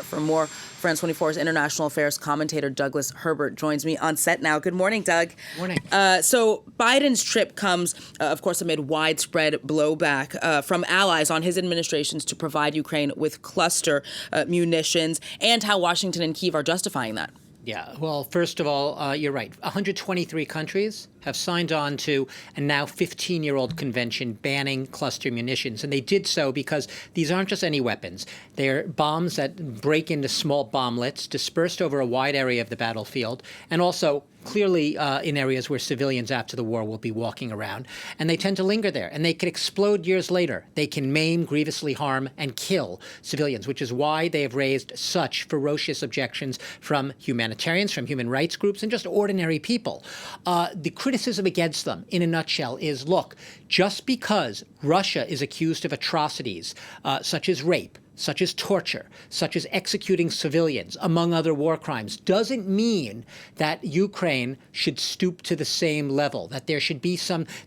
For more, France 24's international affairs commentator Douglas Herbert joins me on set now. Good morning, Doug. Morning. So Biden's trip comes, of course, amid widespread blowback from allies on his administrations to provide Ukraine with cluster munitions, and how Washington and Kyiv are justifying that. Yeah, well, first of all, you're right. 123 countries have signed on to a now 15-year-old convention banning cluster munitions. And they did so because these aren't just any weapons. They're bombs that break into small bomblets dispersed over a wide area of the battlefield, and also clearly in areas where civilians after the war will be walking around. And they tend to linger there, and they can explode years later. They can maim, grievously harm, and kill civilians, which is why they have raised such ferocious objections from humanitarians, from human rights groups, and just ordinary people. The criticism against them, in a nutshell, is, look, just because Russia is accused of atrocities such as rape, such as torture, such as executing civilians, among other war crimes, doesn't mean that Ukraine should stoop to the same level, that there should be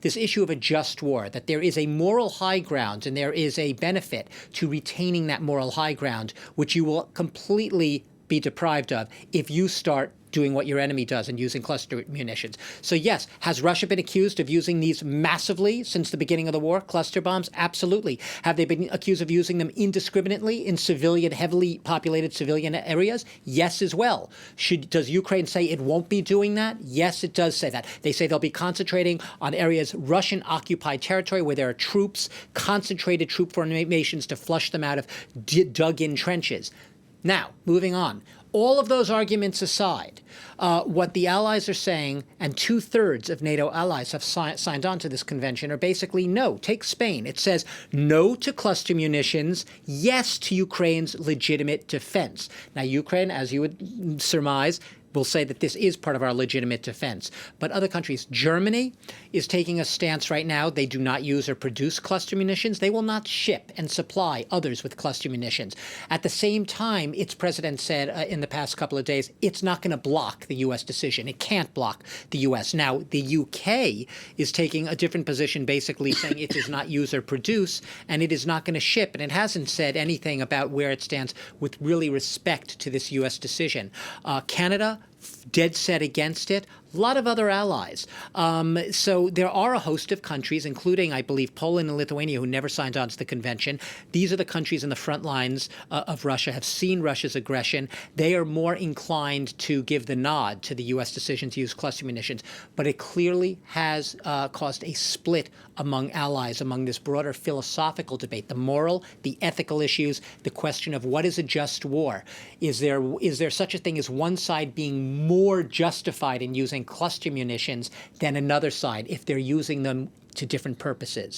this issue of a just war, that there is a moral high ground and there is a benefit to retaining that moral high ground, which you will completely be deprived of if you start doing what your enemy does and using cluster munitions. So yes, has Russia been accused of using these massively since the beginning of the war, cluster bombs? Absolutely. Have they been accused of using them indiscriminately in heavily populated civilian areas? Yes, as well. Does Ukraine say it won't be doing that? Yes, it does say that. They say they'll be concentrating on areas, Russian-occupied territory, where there are troops, concentrated troop formations to flush them out of dug-in trenches. Now, moving on. All of those arguments aside, what the allies are saying, and 2/3 of NATO allies have signed on to this convention, are basically no. Take Spain. It says no to cluster munitions, yes to Ukraine's legitimate defense. Now, Ukraine, as you would surmise, will say that this is part of our legitimate defense. But other countries, Germany is taking a stance right now. They do not use or produce cluster munitions. They will not ship and supply others with cluster munitions. At the same time, its president said in the past couple of days, it's not going to block the U.S. decision. It can't block the U.S. Now, the U.K. is taking a different position, basically saying it does not use or produce, and it is not going to ship. And it hasn't said anything about where it stands with really respect to this U.S. decision. Canada, dead set against it. A lot of other allies. So there are a host of countries, including, I believe, Poland and Lithuania, who never signed on to the convention. These are the countries in the front lines of Russia, have seen Russia's aggression. They are more inclined to give the nod to the U.S. decision to use cluster munitions. But it clearly has caused a split among allies, among this broader philosophical debate, the moral, the ethical issues, the question of what is a just war. Is there such a thing as one side being more justified in using cluster munitions than another side if they're using them to different purposes?